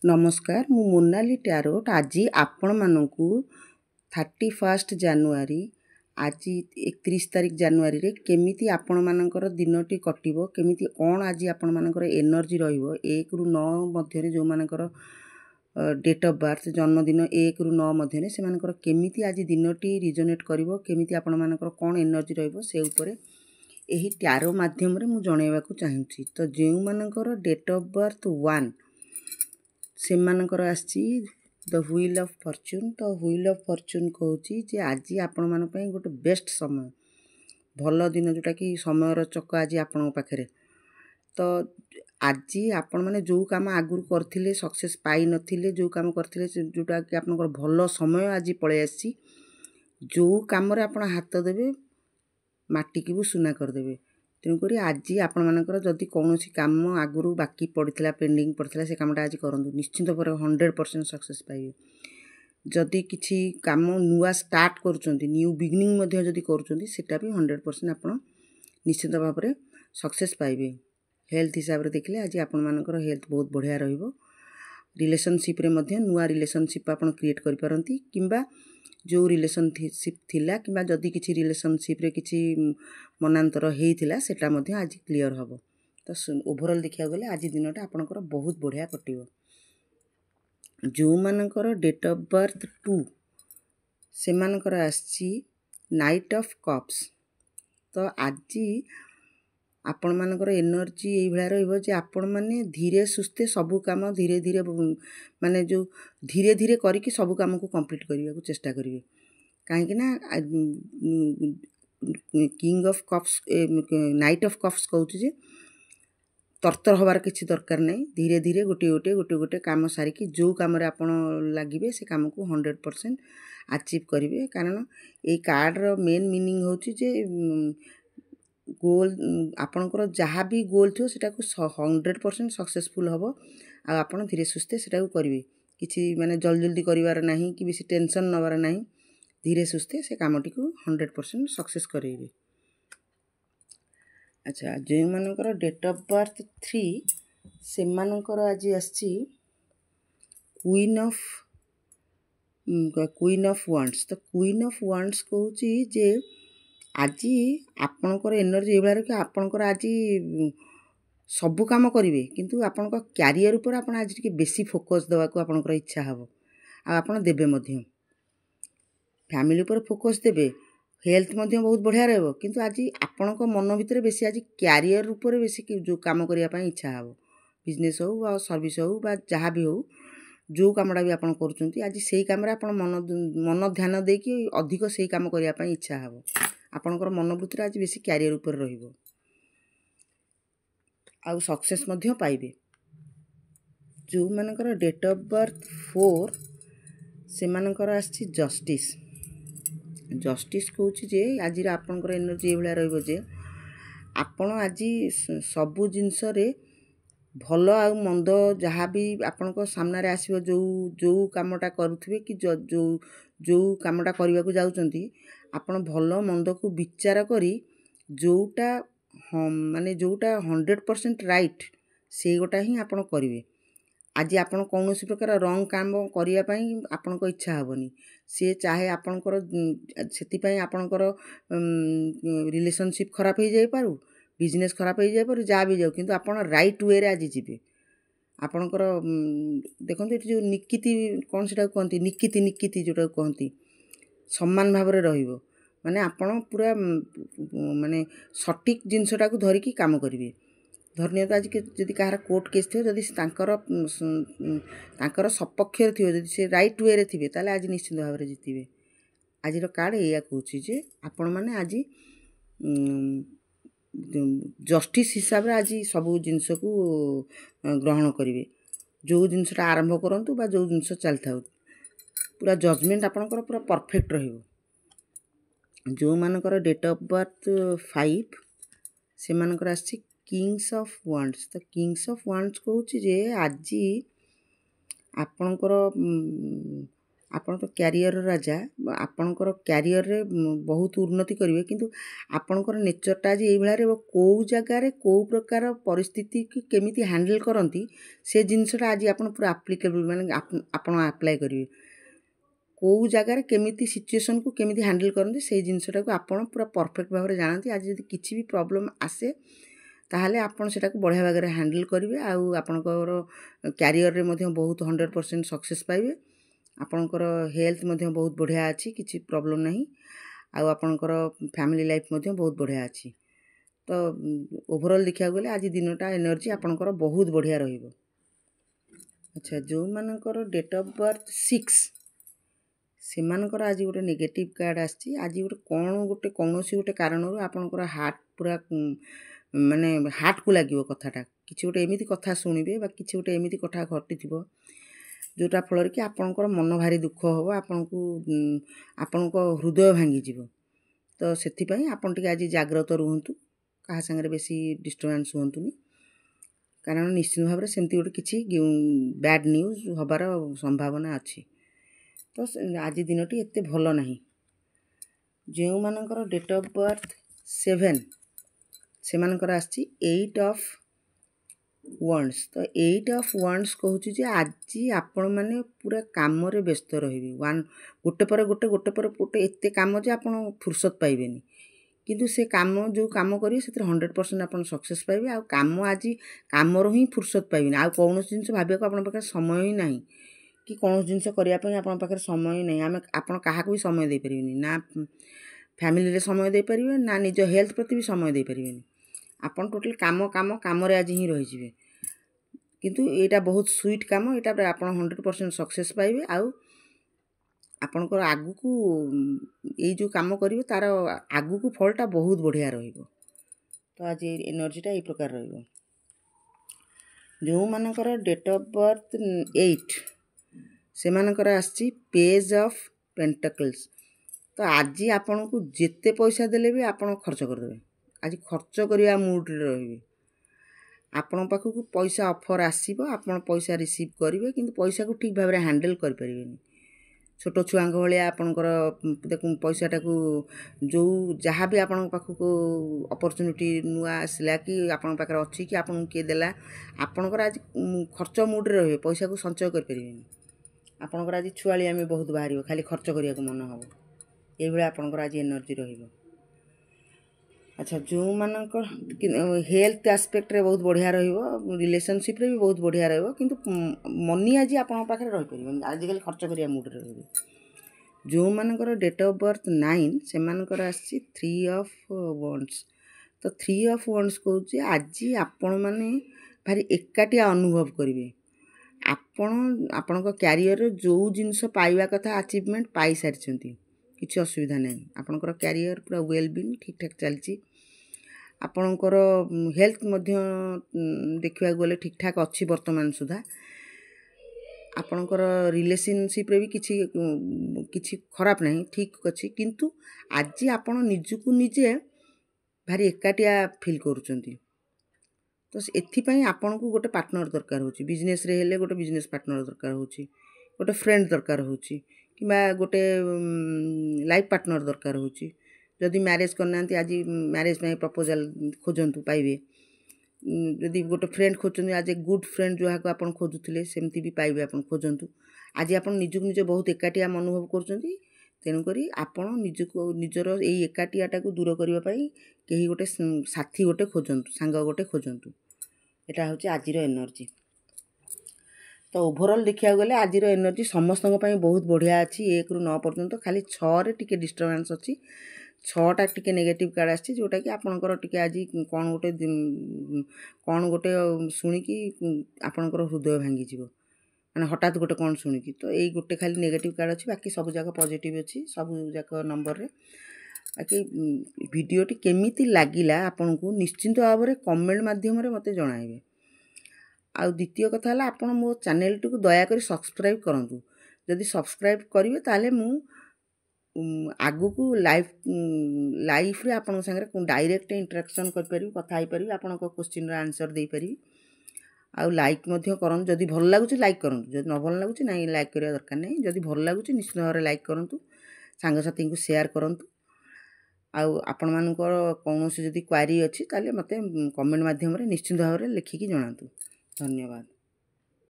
नमस्कार मु मोनाली टैरोट आज आपण मानकु 31 जानुआरी आज 31 तारिख जानुआरी रे केमिति आपण मानकर दिनटी कटिबो केमिति कोन आज आपण मानकर एनर्जी रहिबो 1 रु 9 मध्य रे जो मानकर डेट ऑफ बर्थ जन्मदिन 1 रु 9 मध्य रे से मानकर केमिति आज दिनटी रिजोनेट करिवो केमिति आपण मानकर कोन एनर्जी रहिबो से ऊपर एही टैरो माध्यम रे मु जणैबा को चाहूची तो जेउ मानकर डेट ऑफ बर्थ 1 से मानकर आसी द व्हील ऑफ फॉर्च्यून तो व्हील ऑफ फॉर्च्यून कहूची जे आज आपण मान पई गोटे बेस्ट समय भल दिन जोटा कि समयर चक आज आपण पाखरे तो आज आपण माने जो काम आगुर करथिले सक्सेस पाई नथिले जो काम करथिले जोटा कि आपनकर भल समय आज पळे आसी जो काम रे आपण हाथ देबे माटी की सुना कर देबे तेणुक आज आपण मानकर जदि कौन काम आगुरी बाकी पड़ता पेंडिंग पड़ता से कामटा आज करूँ निश्चिंत पर 100% सक्सेस पाइबे जदि किसी काम नुआ स्टार्ट कर न्यू बिगिनिंग जदि करा भी 100% आप निश्चित भाव में सक्सेस पाइबे हेल्थ हिसाब से देखले आज आपण मानकर हेल्थ बहुत बढ़िया रहिबो रिलेशनशिप रे मध्य नुआ रिलेशनशिप आपण क्रिएट करि पारंती किंबा जो रिलेशनशिप थिला किंबा जदि किसी रिलेशनशिप रे किसी मनांतर हेइथिला सेटा मध्य आज क्लियर हबो तो ओवरऑल देखिया गले आज दिनटा आपनकर बहुत बढ़िया कटिबो जो मानकर डेट ऑफ बर्थ 2 से मानकर आछि नाइट ऑफ कप्स तो आज आपण मानकर एनर्जी एई भला रहइबो जे आपण माने धीरे सुस्ते सब काम धीरे धीरे माने जो धीरे धीरे करिकि सब काम को कंप्लीट करिया को चेष्टा करिवे काहे कि ना king of cups knight of cups कहउछि जे तरतर हबार किछि दरकार नै धीरे धीरे गोटे काम सारिकि जो काम रे आपण लागिबे से काम को 100% अचीव करिवे कारण ए कार्ड रो मेन मीनिंग होछि जे गोल आपनकर जहाँ भी गोल थो सेटा को 100% सक्सेसफुल हबो आ आपण धीरे सुस्ते सेटा को करिवे किछि माने जल्दी करिवार नाही कि बेसी टेंशन नबार नाही धीरे सुस्ते से कामटी को 100% सक्सेस करेबे अच्छा जे मानकर डेट ऑफ बर्थ 3 से मानकर आज आछि क्वीन ऑफ वांड्स तो क्वीन ऑफ वांड्स कहूची जे आज आपणकर एनर्जी एभला कि आपणकर आज सब काम करिवे किंतु आपणकर कैरियर ऊपर आपण आज के बेसी फोकस देवा को आपणकर इच्छा हबो आ आपण देबे मध्य फैमिली ऊपर फोकस देबे हेल्थ मध्य बहुत बढ़िया रहबो किंतु आज आपणकर मन भितर बेसी आज कैरियर ऊपर बेसी जो काम करिया पई इच्छा हबो बिजनेस हो बा सर्विस हो बा जहाँ भी हो जो कामडा भी आपण करूचंती आज सेही काम रे आपण मन ध्यान दे कि अधिक सेही काम करिया पई इच्छा हबो आपणकर मनोवृत्ति आज बेसी कैरियर ऊपर रहिबो आउ सक्सेस मध्य पाइबे जो मानकर डेट ऑफ बर्थ 4 से मानकर आछि जस्टिस जस्टिस कहूछि जे आज आपणकर एनर्जी एभला रहिबो जे आपण आज सबु जिंस रे भलो आ मंद जहाँ भी आपणको सामने रे आसीबो जो कामटा करूथिबे कि जो कामटा करबा को जाउचंती आपण भलो मंद को विचार करी जोटा माने जोटा 100% राइट से गोटा ही आपण करिवे आज आपण कौनसी प्रकार रंग काम करिया पई आपनको इच्छा हबनी से चाहे आपणकर सेति पई आपणकर रिलेशनशिप खराब हो जाय पारु बिजनेस खराब हो जाय पारु जा भी जाऊ किंतु आपण राइट वे रे आज जिबे आपणकर देखंतु जो निकिति कोन सेटा कहंती निकिति जोटा कहंती सम्मान भाव रे रहिबो माने आपण पूरा माने सटीक जिंसटा को धरि की काम करिवे धन्यवाद आज के जदि कहार कोर्ट केस थियो जदि तांकर सपक्ष रे थियो जदि से राइट वे रे थिबे ताले आज निश्चित भाव रे जितिबे आज रो कार्ड एया कहूची जे आपण माने आज जस्टिस हिसाब रे आज सब जिंस को ग्रहण करिवे जो जिंसटा आरंभ करंतु बा जो जिंस चलथाउ पूरा जजमेंट आपनकर पूरा परफेक्ट रहिबो जो मानकर डेट ऑफ बर्थ 5 से मानकर आछि किंग्स ऑफ वांड्स तो किंग्स ऑफ वांड्स कहूची जे आज आपनकर ଆପଣ ତ କ୍ୟାରିୟର ରାଜା, ଆପଣଙ୍କର କ୍ୟାରିୟରରେ ବହୁତ ଉନ୍ନତି କରିବେ, କିନ୍ତୁ ଆପଣଙ୍କର ନେଚରଟା ଆଜି ଏଇଭଳିଆ ରହିବ। କେଉଁ ଜାଗାରେ କେଉଁ ପ୍ରକାର ପରିସ୍ଥିତିକୁ କେମିତି ହ୍ୟାଣ୍ଡେଲ୍ କରନ୍ତି ସେ ଜିନିଷଟା ଆଜି ଆପଣ ପୁରା ଆପ୍ଲିକେବୁଲ୍, ମାନେ ଆପଣ ଆପ୍ଲାଏ କରିବେ। କେଉଁ ଜାଗାରେ କେମିତି ସିଚୁଏସନ୍କୁ କେମିତି ହ୍ୟାଣ୍ଡେଲ୍ କରନ୍ତି ସେଇ ଜିନିଷଟାକୁ ଆପଣ ପୁରା ପରଫେକ୍ଟ ଭାବରେ ଜାଣନ୍ତି। ଆଜି ଯଦି କିଛି ବି ପ୍ରୋବ୍ଲେମ୍ ଆସେ ତାହେଲେ ଆପଣ ସେଟାକୁ ବଢ଼ିଆ ଭାବରେ ହ୍ୟାଣ୍ଡେଲ୍ କରିବେ, ଆଉ ଆପଣଙ୍କର କ୍ୟାରିୟରରେ ମଧ୍ୟ ବହୁତ 100% ସକ୍ସେସ୍ ପାଇବେ। ଆପଣଙ୍କର ହେଲ୍ଥ ମଧ୍ୟ ବହୁତ ବଢ଼ିଆ ଅଛି, କିଛି ପ୍ରୋବ୍ଲେମ୍ ନାହିଁ, ଆଉ ଆପଣଙ୍କର ଫ୍ୟାମିଲି ଲାଇଫ୍ ମଧ୍ୟ ବହୁତ ବଢ଼ିଆ ଅଛି। ତ ଓଭରଅଲ୍ ଦେଖିବାକୁ ଗଲେ ଆଜି ଦିନଟା ଏନର୍ଜି ଆପଣଙ୍କର ବହୁତ ବଢ଼ିଆ ରହିବ। ଆଚ୍ଛା, ଯେଉଁମାନଙ୍କର ଡେଟ୍ ଅଫ୍ ବାର୍ଥ 6 ସେମାନଙ୍କର ଆଜି ଗୋଟେ ନେଗେଟିଭ୍ କାର୍ଡ଼ ଆସିଛି। ଆଜି ଗୋଟେ କୌଣସି ଗୋଟେ କାରଣରୁ ଆପଣଙ୍କର ହାର୍ଟ ପୁରା ମାନେ ହାର୍ଟକୁ ଲାଗିବ କଥାଟା, କିଛି ଗୋଟେ ଏମିତି କଥା ଶୁଣିବେ ବା କିଛି ଗୋଟେ ଏମିତି କଥା ଘଟିଥିବ ଯେଉଁଟା ଫଳରେ କି ଆପଣଙ୍କର ମନ ଭାରି ଦୁଃଖ ହେବ, ଆପଣଙ୍କ ହୃଦୟ ଭାଙ୍ଗିଯିବ। ତ ସେଥିପାଇଁ ଆପଣ ଟିକେ ଆଜି ଜାଗ୍ରତ ରୁହନ୍ତୁ, କାହା ସାଙ୍ଗରେ ବେଶୀ ଡିଷ୍ଟର୍ବାନ୍ସ ହୁଅନ୍ତୁନି, କାରଣ ନିଶ୍ଚିତ ଭାବରେ ସେମିତି ଗୋଟେ କିଛି ବ୍ୟାଡ଼୍ ନ୍ୟୁଜ୍ ହେବାର ସମ୍ଭାବନା ଅଛି। ତ ଆଜି ଦିନଟି ଏତେ ଭଲ ନାହିଁ। ଯେଉଁମାନଙ୍କର ଡେଟ୍ ଅଫ୍ ବାର୍ଥ 7 ସେମାନଙ୍କର ଆସିଛି 8 ଅଫ୍ ୱାଣ୍ଡସ୍। ତ 8 ଅଫ୍ ୱାଣ୍ଡସ୍ କହୁଛି ଯେ ଆଜି ଆପଣମାନେ ପୁରା କାମରେ ବ୍ୟସ୍ତ ରହିବେ। ଗୋଟେ ପରେ ଗୋଟେ ଏତେ କାମ ଯେ ଆପଣ ଫୁର୍ସତ ପାଇବେନି, କିନ୍ତୁ ସେ ଯେଉଁ କାମ କରିବେ ସେଥିରେ 100% ଆପଣ ସକ୍ସେସ୍ ପାଇବେ। ଆଉ ଆଜି କାମରୁ ହିଁ ଫୁର୍ସତ ପାଇବେନି, ଆଉ କୌଣସି ଜିନିଷ ଭାବିବାକୁ ଆପଣଙ୍କ ପାଖରେ ସମୟ ହିଁ ନାହିଁ, କି କୌଣସି ଜିନିଷ କରିବା ପାଇଁ ଆପଣଙ୍କ ପାଖରେ ସମୟ ହିଁ ନାହିଁ। ଆପଣ କାହାକୁ ବି ସମୟ ଦେଇପାରିବେନି, ନା ଫ୍ୟାମିଲିରେ ସମୟ ଦେଇପାରିବେ, ନା ନିଜ ହେଲ୍ଥ ପ୍ରତି ବି ସମୟ ଦେଇପାରିବେନି। ଆପଣ ଟୋଟାଲି କାମରେ ଆଜି ହିଁ ରହିଯିବେ। କିନ୍ତୁ ଏଇଟା ବହୁତ ସୁଇଟ୍ କାମ, ଏଇଟା ଆପଣ 100% ସକ୍ସେସ୍ ପାଇବେ। ଆଉ ଆପଣଙ୍କର ଆଗକୁ ଏଇ ଯେଉଁ କାମ କରିବେ ତାର ଆଗକୁ ଫଳଟା ବହୁତ ବଢ଼ିଆ ରହିବ। ତ ଆଜି ଏନର୍ଜିଟା ଏଇ ପ୍ରକାର ରହିବ। ଯେଉଁମାନଙ୍କର ଡେଟ୍ ଅଫ୍ ବାର୍ଥ 8 ସେମାନଙ୍କର ଆସିଛି ପେଜ୍ ଅଫ୍ ପେଣ୍ଟାକଲ୍ସ। ତ ଆଜି ଆପଣଙ୍କୁ ଯେତେ ପଇସା ଦେଲେ ବି ଆପଣ ଖର୍ଚ୍ଚ କରିଦେବେ। ଆଜି ଖର୍ଚ୍ଚ କରିବା ମୁଡ଼୍ରେ ରହିବେ। ଆପଣଙ୍କ ପାଖକୁ ପଇସା ଅଫର୍ ଆସିବ, ଆପଣ ପଇସା ରିସିଭ୍ କରିବେ, କିନ୍ତୁ ପଇସାକୁ ଠିକ୍ ଭାବରେ ହ୍ୟାଣ୍ଡେଲ୍ କରିପାରିବେନି। ଛୋଟ ଛୁଆଙ୍କ ଭଳିଆ ଆପଣଙ୍କର ପଇସାଟାକୁ ଯାହା ବି ଆପଣଙ୍କ ପାଖକୁ ଅପରଚ୍ୟୁନିଟି ନୂଆ ଆସିଲା, କି ଆପଣଙ୍କ ପାଖରେ ଅଛି, କି ଆପଣଙ୍କୁ କିଏ ଦେଲା, ଆପଣଙ୍କର ଆଜି ଖର୍ଚ୍ଚ ମୁଡ଼୍ରେ ରହିବେ, ପଇସାକୁ ସଞ୍ଚୟ କରିପାରିବେନି। ଆପଣଙ୍କର ଆଜି ଛୁଆଳିଆମି ବହୁତ ବାହାରିବ, ଖାଲି ଖର୍ଚ୍ଚ କରିବାକୁ ମନ ହେବ। ଏଇଭଳିଆ ଆପଣଙ୍କର ଆଜି ଏନର୍ଜି ରହିବ। ଆଚ୍ଛା, ଯେଉଁମାନଙ୍କର ହେଲ୍ଥ ଆସ୍ପେକ୍ଟରେ ବହୁତ ବଢ଼ିଆ ରହିବ, ରିଲେସନସିପ୍ରେ ବି ବହୁତ ବଢ଼ିଆ ରହିବ, କିନ୍ତୁ ମନି ଆଜି ଆପଣଙ୍କ ପାଖରେ ରହିପାରିବନି, ଆଜିକାଲି ଖର୍ଚ୍ଚ କରିବା ମୁଡ଼୍ରେ ରହିବେ। ଯେଉଁମାନଙ୍କର ଡେଟ୍ ଅଫ୍ ବାର୍ଥ 9 ସେମାନଙ୍କର ଆସିଛି 3 ଅଫ୍ ୱାଣ୍ଡସ୍। ତ 3 ଅଫ୍ ୱାଣ୍ଡସ୍ କହୁଛି ଆଜି ଆପଣମାନେ ଭାରି ଏକାଟିଆ ଅନୁଭବ କରିବେ। ଆପଣଙ୍କ କ୍ୟାରିୟରରେ ଯେଉଁ ଜିନିଷ ପାଇବା କଥା ଆଚିଭମେଣ୍ଟ ପାଇସାରିଛନ୍ତି, କିଛି ଅସୁବିଧା ନାହିଁ। ଆପଣଙ୍କର କ୍ୟାରିୟର ପୁରା ୱେଲ୍-ବିଇଂ ଠିକ୍ଠାକ୍ ଚାଲିଛି। ଆପଣଙ୍କର ହେଲ୍ଥ ମଧ୍ୟ ଦେଖିବାକୁ ଗଲେ ଠିକ୍ଠାକ୍ ଅଛି ବର୍ତ୍ତମାନ ସୁଦ୍ଧା। ଆପଣଙ୍କର ରିଲେସନସିପ୍ରେ ବି କିଛି ଖରାପ ନାହିଁ, ଠିକ୍ ଅଛି, କିନ୍ତୁ ଆଜି ଆପଣ ନିଜକୁ ନିଜେ ଭାରି ଏକାଟିଆ ଫିଲ୍ କରୁଛନ୍ତି। ତ ଏଥିପାଇଁ ଆପଣଙ୍କୁ ଗୋଟେ ପାର୍ଟନର୍ ଦରକାର ହେଉଛି। ବିଜନେସ୍ରେ ହେଲେ ଗୋଟେ ବିଜନେସ୍ ପାର୍ଟନର୍ ଦରକାର ହେଉଛି, ଗୋଟେ ଫ୍ରେଣ୍ଡ ଦରକାର ହେଉଛି, କିମ୍ବା ଗୋଟେ ଲାଇଫ୍ ପାର୍ଟନର୍ ଦରକାର ହେଉଛି। ଯଦି ମ୍ୟାରେଜ୍ କରିନାହାନ୍ତି ଆଜି ମ୍ୟାରେଜ୍ ପାଇଁ ପ୍ରପୋଜାଲ୍ ଖୋଜନ୍ତୁ, ପାଇବେ। ଯଦି ଗୋଟେ ଫ୍ରେଣ୍ଡ ଖୋଜୁଛନ୍ତି, ଆଜି ଗୁଡ୍ ଫ୍ରେଣ୍ଡ ଯାହାକୁ ଆପଣ ଖୋଜୁଥିଲେ ସେମିତି ବି ପାଇବେ, ଆପଣ ଖୋଜନ୍ତୁ। ଆଜି ଆପଣ ନିଜକୁ ନିଜେ ବହୁତ ଏକାଟିଆ ଅନୁଭବ କରୁଛନ୍ତି, ତେଣୁକରି ଆପଣ ନିଜର ଏଇ ଏକାଟିଆଟାକୁ ଦୂର କରିବା ପାଇଁ କେହି ଗୋଟେ ସାଥୀ ଗୋଟେ ଖୋଜନ୍ତୁ, ସାଙ୍ଗ ଗୋଟେ ଖୋଜନ୍ତୁ। ଏଇଟା ହେଉଛି ଆଜିର ଏନର୍ଜି। ତ ଓଭରଅଲ୍ ଦେଖିବାକୁ ଗଲେ ଆଜିର ଏନର୍ଜି ସମସ୍ତଙ୍କ ପାଇଁ ବହୁତ ବଢ଼ିଆ ଅଛି। 1ରୁ 9 ପର୍ଯ୍ୟନ୍ତ, ଖାଲି 6ରେ ଟିକେ ଡିଷ୍ଟର୍ବାନ୍ସ ଅଛି। 6ଟା ଟିକେ ନେଗେଟିଭ୍ କାର୍ଡ଼ ଆସିଛି, ଯେଉଁଟାକି ଆପଣଙ୍କର ଟିକେ ଆଜି କ'ଣ ଗୋଟେ ଶୁଣିକି ଆପଣଙ୍କର ହୃଦୟ ଭାଙ୍ଗିଯିବ, ମାନେ ହଠାତ୍ ଗୋଟେ କ'ଣ ଶୁଣିକି। ତ ଏଇ ଗୋଟେ ଖାଲି ନେଗେଟିଭ୍ କାର୍ଡ଼ ଅଛି, ବାକି ସବୁଯାକ ପଜିଟିଭ୍ ଅଛି, ସବୁଯାକ ନମ୍ବରରେ। ବାକି ଭିଡ଼ିଓଟି କେମିତି ଲାଗିଲା ଆପଣଙ୍କୁ ନିଶ୍ଚିନ୍ତ ଭାବରେ କମେଣ୍ଟ ମାଧ୍ୟମରେ ମୋତେ ଜଣାଇବେ। ଆଉ ଦ୍ୱିତୀୟ କଥା ହେଲା, ଆପଣ ମୋ ଚ୍ୟାନେଲଟିକୁ ଦୟାକରି ସବସ୍କ୍ରାଇବ୍ କରନ୍ତୁ। ଯଦି ସବସ୍କ୍ରାଇବ୍ କରିବେ ତାହେଲେ ମୁଁ ଆଗକୁ ଲାଇଫ୍ରେ ଆପଣଙ୍କ ସାଙ୍ଗରେ ଡାଇରେକ୍ଟ ଇଣ୍ଟରାକ୍ସନ୍ କରିପାରିବି, କଥା ହେଇପାରିବି, ଆପଣଙ୍କ କ୍ୱେଶ୍ଚିନ୍ର ଆନ୍ସର୍ ଦେଇପାରିବି। ଆଉ ଲାଇକ୍ ମଧ୍ୟ କରନ୍ତୁ। ଯଦି ଭଲ ଲାଗୁଛି ଲାଇକ୍ କରନ୍ତୁ, ଯଦି ନ ଭଲ ଲାଗୁଛି ନାଇଁ ଲାଇକ୍ କରିବା ଦରକାର ନାହିଁ। ଯଦି ଭଲ ଲାଗୁଛି ନିଶ୍ଚିତ ଭାବରେ ଲାଇକ୍ କରନ୍ତୁ, ସାଙ୍ଗସାଥୀଙ୍କୁ ସେୟାର କରନ୍ତୁ। ଆଉ ଆପଣମାନଙ୍କର କୌଣସି ଯଦି କ୍ୱାରି ଅଛି ତାହେଲେ ମୋତେ କମେଣ୍ଟ ମାଧ୍ୟମରେ ନିଶ୍ଚିତ ଭାବରେ ଲେଖିକି ଜଣାନ୍ତୁ। ଧନ୍ୟବାଦ।